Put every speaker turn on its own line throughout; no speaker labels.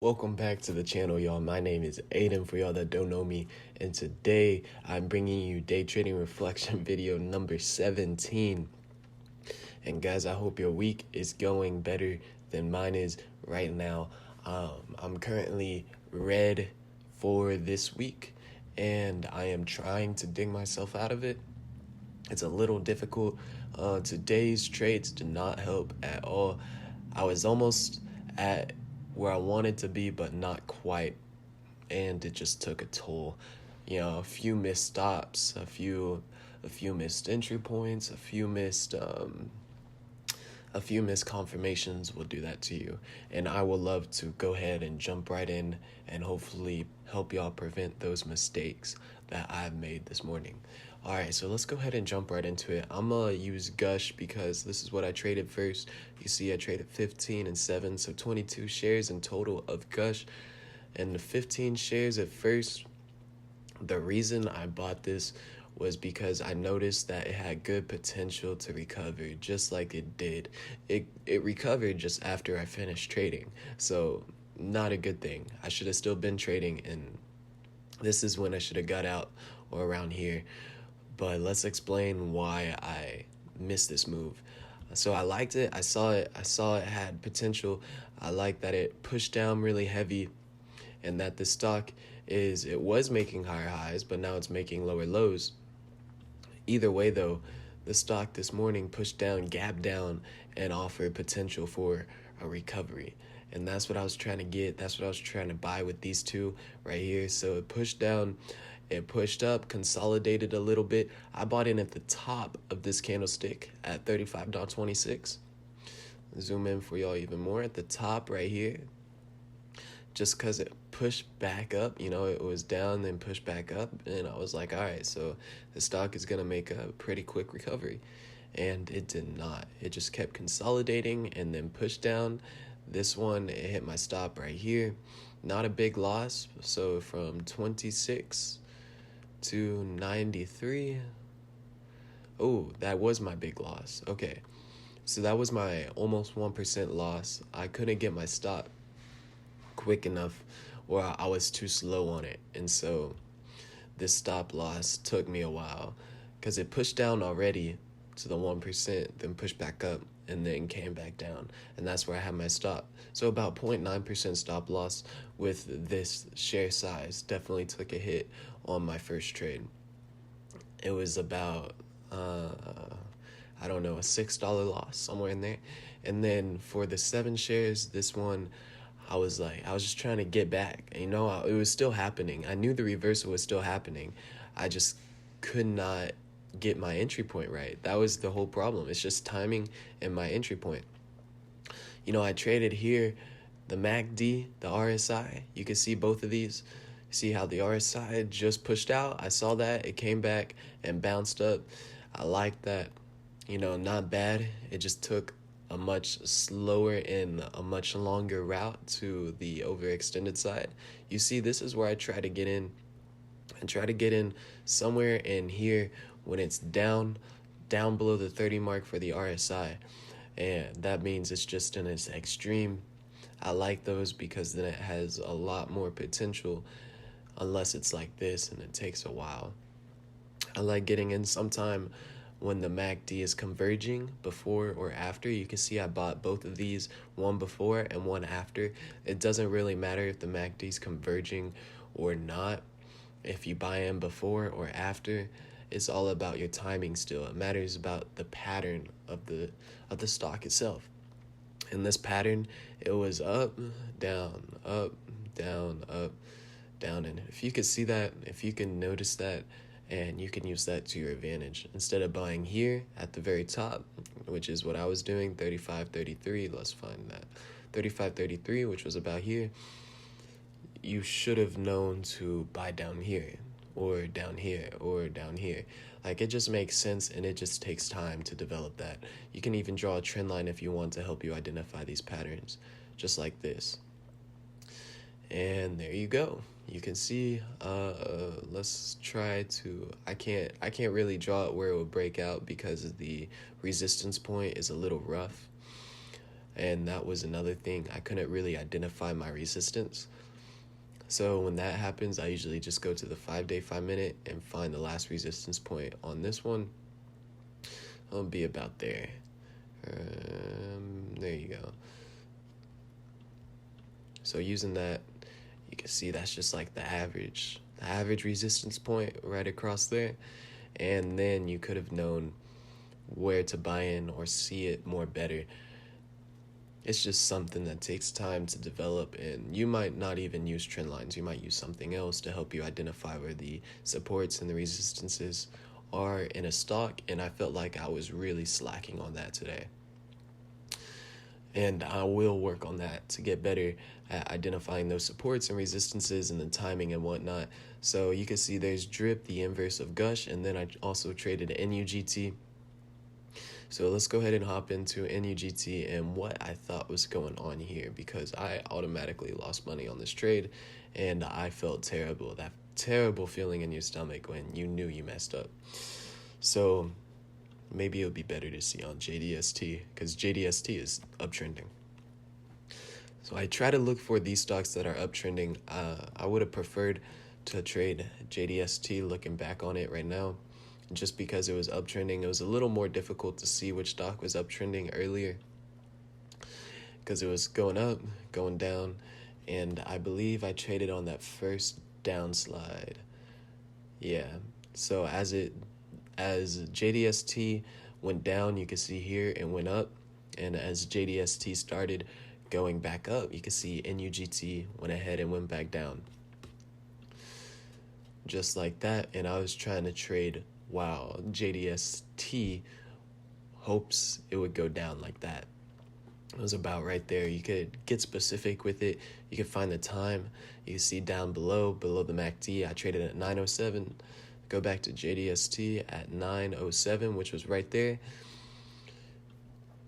Welcome back to the channel, y'all. My name is Aiden, for y'all that don't know me, and today I'm bringing you day trading reflection video number 17. And guys, I hope your week is going better than mine is right now. I'm currently red for this week, and I am trying to dig myself out of it. It's a little difficult. Today's trades did not help at all. I was almost at where I wanted to be, but not quite, and it just took a toll. A few missed stops, a few missed entry points, a few missed confirmations will do that to you. And I will love to go ahead and jump right in and hopefully help y'all prevent those mistakes that I've made this morning. Alright, so let's go ahead and jump right into it. I'm gonna use Gush because this is what I traded first. You see I traded 15 and 7, so 22 shares in total of Gush. And the 15 shares at first, the reason I bought this was because I noticed that it had good potential to recover, just like it did. It recovered just after I finished trading, so not a good thing. I should have still been trading, and this is when I should have got out or around here. But let's explain why I missed this move. So I liked it. I saw it had potential. I liked that it pushed down really heavy, and that the stock it was making higher highs, but now it's making lower lows. Either way, though, the stock this morning pushed down, gapped down, and offered potential for a recovery. And that's what I was trying to get. That's what I was trying to buy with these two right here. So it pushed down, it pushed up, consolidated a little bit. I bought in at the top of this candlestick at 35.26. Zoom in for y'all even more at the top right here. Just because it pushed back up, it was down, then pushed back up, and I was like, all right, so the stock is going to make a pretty quick recovery. And it did not. It just kept consolidating and then pushed down. This one, it hit my stop right here. Not a big loss. So from 26 to 93. Oh, that was my big loss. Okay. So that was my almost 1% loss. I couldn't get my stop quick enough, or I was too slow on it. And so this stop loss took me a while because it pushed down already to the 1%, then pushed back up, and then came back down. And that's where I had my stop. So about 0.9% stop loss with this share size. Definitely took a hit on my first trade. It was about, I don't know, a $6 loss, somewhere in there. And then for the 7 shares, this one, I was just trying to get back. It was still happening. I knew the reversal was still happening. I just could not get my entry point right. That was the whole problem. It's just timing and my entry point. I traded here, the MACD, the RSI. You can see both of these. See how the RSI just pushed out? I saw that. It came back and bounced up. I liked that. Not bad. It just took a much slower and a much longer route to the overextended side. You see, this is where I try to get in. And try to get in somewhere in here when it's down below the 30 mark for the RSI. And that means it's just in its extreme. I like those because then it has a lot more potential, unless it's like this and it takes a while. I like getting in sometime when the MACD is converging, before or after. You can see I bought both of these, one before and one after. It doesn't really matter if the MACD is converging or not. If you buy in before or after, it's all about your timing still. It matters about the pattern of the stock itself. In this pattern, it was up, down, down, and if you could see that, if you can notice that, and you can use that to your advantage. Instead of buying here at the very top, which is what I was doing, 35.33, let's find that. 35.33, which was about here, you should have known to buy down here, or down here, or down here. Like, it just makes sense, and it just takes time to develop that. You can even draw a trend line if you want to help you identify these patterns, just like this. And there you go. You can see, let's try to, I can't really draw it where it will break out because the resistance point is a little rough. And that was another thing. I couldn't really identify my resistance. So when that happens, I usually just go to the 5-day, 5-minute and find the last resistance point on this one. I'll be about there. There you go. So using that, you can see that's just like the average resistance point right across there. And then you could have known where to buy in or see it more better. It's just something that takes time to develop, and you might not even use trend lines. You might use something else to help you identify where the supports and the resistances are in a stock, and I felt like I was really slacking on that today. And I will work on that to get better at identifying those supports and resistances and the timing and whatnot. So you can see there's Drip, the inverse of Gush, and then I also traded NUGT. So let's go ahead and hop into NUGT and what I thought was going on here, because I automatically lost money on this trade and I felt terrible. That terrible feeling in your stomach when you knew you messed up. So maybe it would be better to see on JDST, because JDST is uptrending. So I try to look for these stocks that are uptrending. I would have preferred to trade JDST looking back on it right now, just because it was uptrending. It was a little more difficult to see which stock was uptrending earlier, because it was going up, going down, and I believe I traded on that first downslide. Yeah, so as JDST went down, you can see here it went up, and as JDST started going back up, you can see NUGT went ahead and went back down. Just like that, and I was trying to trade while JDST hopes it would go down like that. It was about right there. You could get specific with it. You could find the time. You can see down below the MACD, I traded at 907. Go back to JDST at 907, which was right there.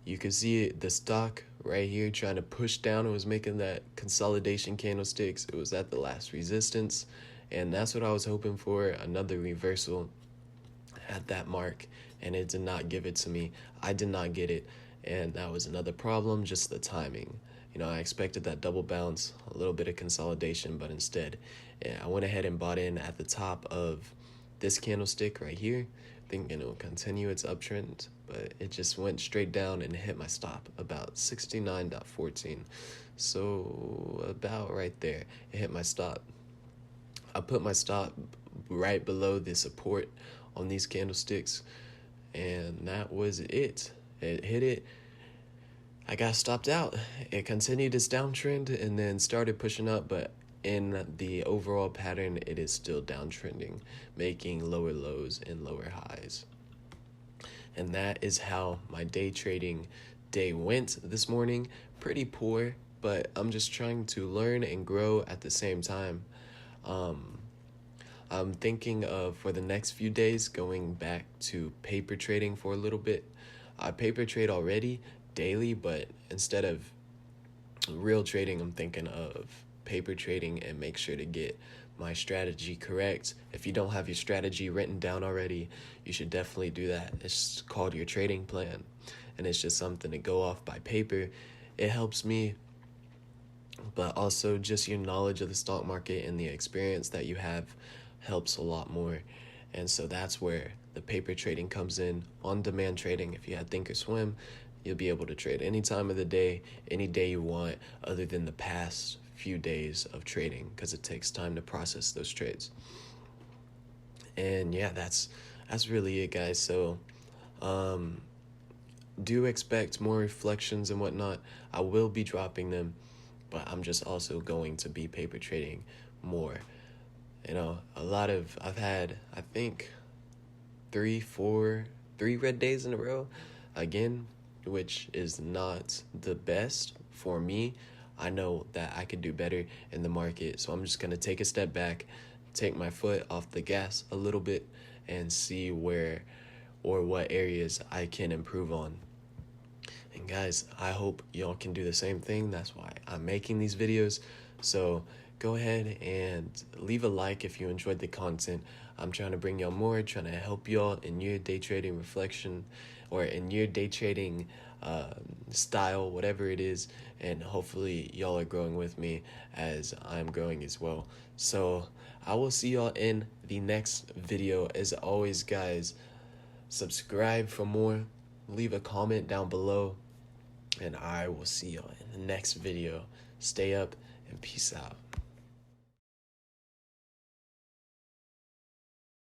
You can see the stock right here trying to push down. It was making that consolidation candlesticks. It was at the last resistance, and that's what I was hoping for, another reversal at that mark, and it did not give it to me. I did not get it, and that was another problem, just the timing. I expected that double bounce, a little bit of consolidation, but instead, I went ahead and bought in at the top of this candlestick right here, thinking it will continue its uptrend, but it just went straight down and hit my stop about 69.14. So about right there, it hit my stop. I put my stop right below the support on these candlesticks, and that was it. It hit it. I got stopped out. It continued its downtrend and then started pushing up, but in the overall pattern, it is still downtrending, making lower lows and lower highs. And that is how my day trading day went this morning. Pretty poor, but I'm just trying to learn and grow at the same time. I'm thinking of, for the next few days, going back to paper trading for a little bit. I paper trade already daily, but instead of real trading, I'm thinking of paper trading and make sure to get my strategy correct. If you don't have your strategy written down already, you should definitely do that. It's called your trading plan, and it's just something to go off by paper. It helps me, but also just your knowledge of the stock market and the experience that you have helps a lot more. And so that's where the paper trading comes in. On-demand trading, if you had Thinkorswim, you'll be able to trade any time of the day, any day you want, other than the past few days of trading, because it takes time to process those trades. And yeah, that's really it, guys. So do expect more reflections and whatnot. I will be dropping them, but I'm just also going to be paper trading more. I've had, I think, 3 red days in a row again, which is not the best for me. I know that I could do better in the market, so I'm just going to take a step back, take my foot off the gas a little bit, and see where or what areas I can improve on. And guys, I hope y'all can do the same thing. That's why I'm making these videos. So go ahead and leave a like if you enjoyed the content. I'm trying to bring y'all more, trying to help y'all in your day trading reflection, or in your day trading style, whatever it is, and hopefully y'all are growing with me as I'm growing as well. So I will see y'all in the next video. As always, guys, subscribe for more, leave a comment down below, and I will see y'all in the next video. Stay up and peace out.